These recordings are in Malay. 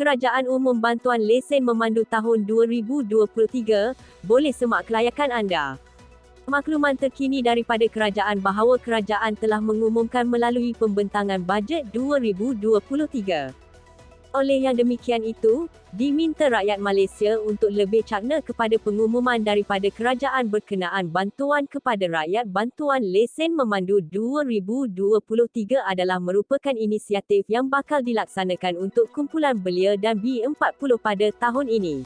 Kerajaan umum bantuan lesen memandu tahun 2023, boleh semak kelayakan anda. Makluman terkini daripada kerajaan bahawa kerajaan telah mengumumkan melalui pembentangan bajet 2023. Oleh yang demikian itu, diminta rakyat Malaysia untuk lebih cakna kepada pengumuman daripada kerajaan berkenaan bantuan kepada rakyat. Bantuan lesen memandu 2023 adalah merupakan inisiatif yang bakal dilaksanakan untuk kumpulan belia dan B40 pada tahun ini.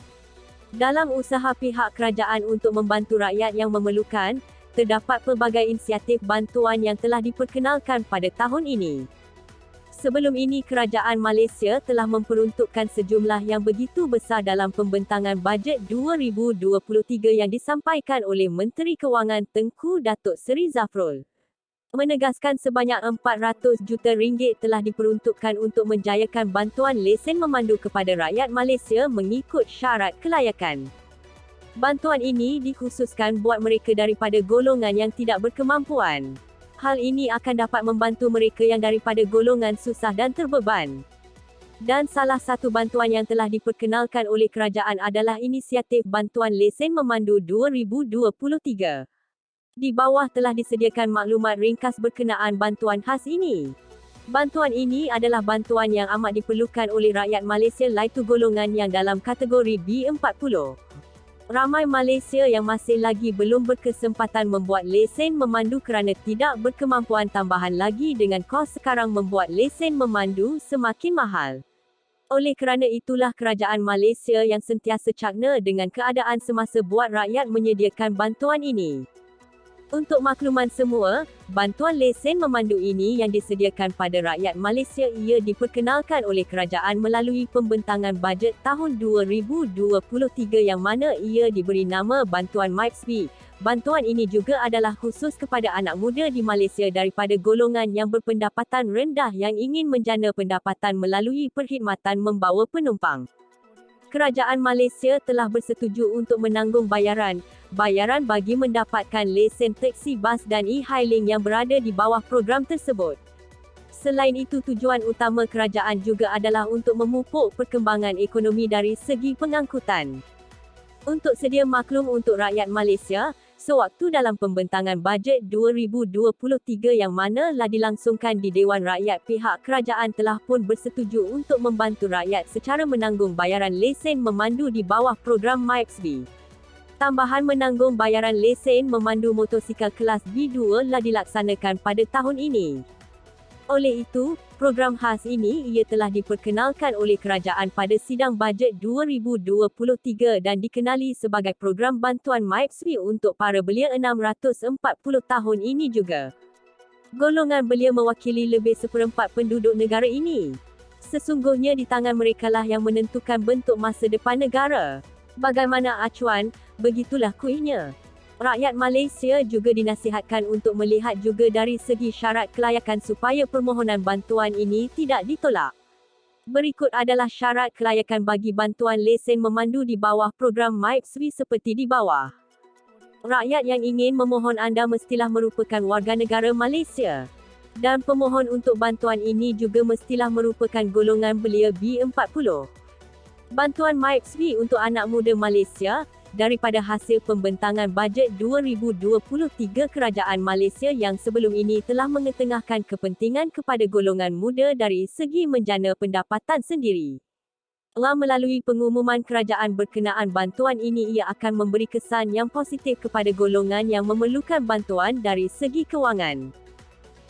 Dalam usaha pihak kerajaan untuk membantu rakyat yang memerlukan, terdapat pelbagai inisiatif bantuan yang telah diperkenalkan pada tahun ini. Sebelum ini kerajaan Malaysia telah memperuntukkan sejumlah yang begitu besar dalam pembentangan bajet 2023 yang disampaikan oleh Menteri Kewangan Tengku Datuk Seri Zafrul. Menegaskan sebanyak 400 juta ringgit telah diperuntukkan untuk menjayakan bantuan lesen memandu kepada rakyat Malaysia mengikut syarat kelayakan. Bantuan ini dikhususkan buat mereka daripada golongan yang tidak berkemampuan. Hal ini akan dapat membantu mereka yang daripada golongan susah dan terbeban. Dan salah satu bantuan yang telah diperkenalkan oleh kerajaan adalah inisiatif bantuan lesen memandu 2023. Di bawah telah disediakan maklumat ringkas berkenaan bantuan khas ini. Bantuan ini adalah bantuan yang amat diperlukan oleh rakyat Malaysia iaitu golongan yang dalam kategori B40. Ramai Malaysia yang masih lagi belum berkesempatan membuat lesen memandu kerana tidak berkemampuan, tambahan lagi dengan kos sekarang membuat lesen memandu semakin mahal. Oleh kerana itulah kerajaan Malaysia yang sentiasa cakna dengan keadaan semasa buat rakyat menyediakan bantuan ini. Untuk makluman semua, bantuan lesen memandu ini yang disediakan pada rakyat Malaysia ia diperkenalkan oleh kerajaan melalui pembentangan bajet tahun 2023 yang mana ia diberi nama Bantuan MYPSB. Bantuan ini juga adalah khusus kepada anak muda di Malaysia daripada golongan yang berpendapatan rendah yang ingin menjana pendapatan melalui perkhidmatan membawa penumpang. Kerajaan Malaysia telah bersetuju untuk menanggung bayaran bagi mendapatkan lesen teksi bas dan e-hailing yang berada di bawah program tersebut. Selain itu, tujuan utama kerajaan juga adalah untuk memupuk perkembangan ekonomi dari segi pengangkutan. Untuk sedia maklum untuk rakyat Malaysia, sewaktu dalam pembentangan bajet 2023 yang manalah dilangsungkan di Dewan Rakyat, pihak kerajaan telah pun bersetuju untuk membantu rakyat secara menanggung bayaran lesen memandu di bawah program MYPSB. Tambahan menanggung bayaran lesen memandu motosikal kelas B2 telah dilaksanakan pada tahun ini. Oleh itu, program khas ini ia telah diperkenalkan oleh kerajaan pada sidang bajet 2023 dan dikenali sebagai program bantuan MYPSB untuk para belia 640 tahun ini juga. Golongan belia mewakili lebih seperempat penduduk negara ini. Sesungguhnya di tangan merekalah yang menentukan bentuk masa depan negara. Bagaimana acuan, begitulah kuihnya. Rakyat Malaysia juga dinasihatkan untuk melihat juga dari segi syarat kelayakan supaya permohonan bantuan ini tidak ditolak. Berikut adalah syarat kelayakan bagi bantuan lesen memandu di bawah program MYPSB seperti di bawah. Rakyat yang ingin memohon anda mestilah merupakan warga negara Malaysia. Dan pemohon untuk bantuan ini juga mestilah merupakan golongan belia B40. Bantuan MYPSB untuk anak muda Malaysia. Daripada hasil pembentangan bajet 2023, kerajaan Malaysia yang sebelum ini telah mengetengahkan kepentingan kepada golongan muda dari segi menjana pendapatan sendiri. Melalui pengumuman kerajaan berkenaan bantuan ini ia akan memberi kesan yang positif kepada golongan yang memerlukan bantuan dari segi kewangan.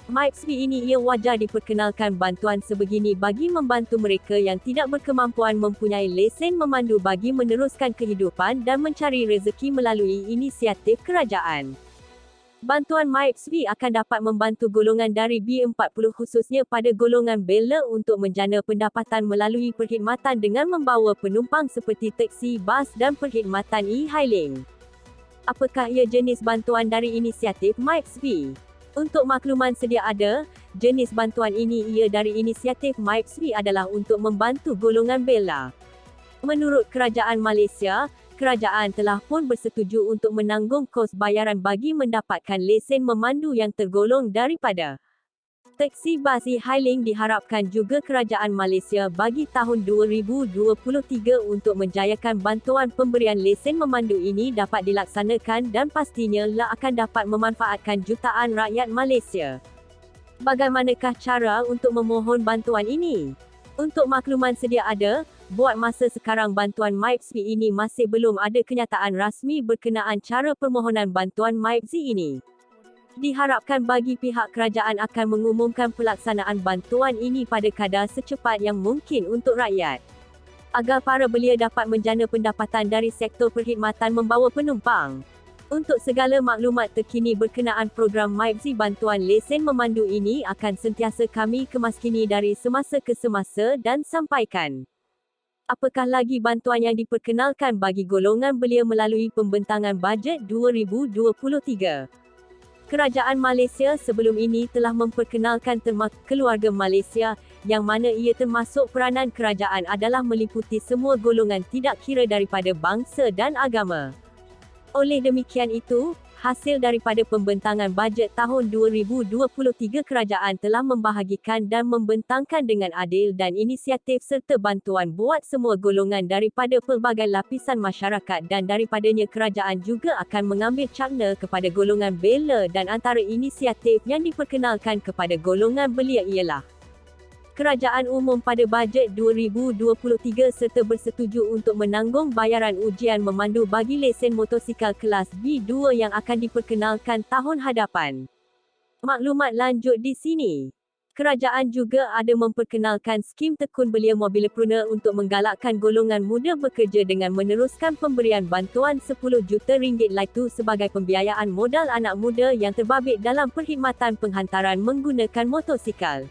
MYPSB ini ia wajar diperkenalkan bantuan sebegini bagi membantu mereka yang tidak berkemampuan mempunyai lesen memandu bagi meneruskan kehidupan dan mencari rezeki melalui inisiatif kerajaan. Bantuan MYPSB akan dapat membantu golongan dari B40 khususnya pada golongan bela untuk menjana pendapatan melalui perkhidmatan dengan membawa penumpang seperti teksi bas dan perkhidmatan e-hailing. Apakah ia jenis bantuan dari inisiatif MYPSB? Untuk makluman sedia ada, jenis bantuan ini ia dari inisiatif MYPSB adalah untuk membantu golongan bela. Menurut kerajaan Malaysia, kerajaan telah pun bersetuju untuk menanggung kos bayaran bagi mendapatkan lesen memandu yang tergolong daripada Teksi bas e-hailing diharapkan juga kerajaan Malaysia bagi tahun 2023 untuk menjayakan bantuan pemberian lesen memandu ini dapat dilaksanakan dan pastinya akan dapat memanfaatkan jutaan rakyat Malaysia. Bagaimanakah cara untuk memohon bantuan ini? Untuk makluman sedia ada, buat masa sekarang bantuan MYPZ ini masih belum ada kenyataan rasmi berkenaan cara permohonan bantuan MYPZ ini. Diharapkan bagi pihak kerajaan akan mengumumkan pelaksanaan bantuan ini pada kadar secepat yang mungkin untuk rakyat, agar para belia dapat menjana pendapatan dari sektor perkhidmatan membawa penumpang. Untuk segala maklumat terkini berkenaan program MYPZ bantuan lesen memandu ini akan sentiasa kami kemaskini dari semasa ke semasa dan sampaikan. Apakah lagi bantuan yang diperkenalkan bagi golongan belia melalui pembentangan bajet 2023? Kerajaan Malaysia sebelum ini telah memperkenalkan terma Keluarga Malaysia, yang mana ia termasuk peranan kerajaan adalah meliputi semua golongan tidak kira daripada bangsa dan agama. Oleh demikian itu, hasil daripada pembentangan bajet tahun 2023 kerajaan telah membahagikan dan membentangkan dengan adil dan inisiatif serta bantuan buat semua golongan daripada pelbagai lapisan masyarakat dan daripadanya kerajaan juga akan mengambil cakna kepada golongan bela dan antara inisiatif yang diperkenalkan kepada golongan belia ialah Kerajaan Umum pada bajet 2023 serta bersetuju untuk menanggung bayaran ujian memandu bagi lesen motosikal kelas B2 yang akan diperkenalkan tahun hadapan. Maklumat lanjut di sini. Kerajaan juga ada memperkenalkan skim tekun belia mobilepreneur untuk menggalakkan golongan muda bekerja dengan meneruskan pemberian bantuan RM10 juta laitu sebagai pembiayaan modal anak muda yang terbabit dalam perkhidmatan penghantaran menggunakan motosikal.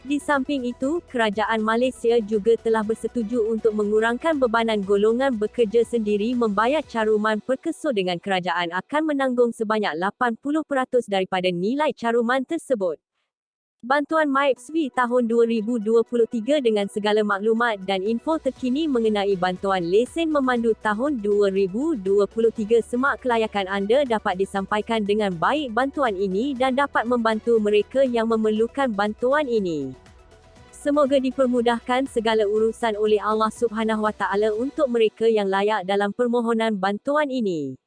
Di samping itu, kerajaan Malaysia juga telah bersetuju untuk mengurangkan bebanan golongan bekerja sendiri membayar caruman perkeso dengan kerajaan akan menanggung sebanyak 80% daripada nilai caruman tersebut. Bantuan MYPZ tahun 2023 dengan segala maklumat dan info terkini mengenai bantuan lesen memandu tahun 2023 semak kelayakan anda dapat disampaikan dengan baik bantuan ini dan dapat membantu mereka yang memerlukan bantuan ini. Semoga dipermudahkan segala urusan oleh Allah Subhanahu Wa Taala untuk mereka yang layak dalam permohonan bantuan ini.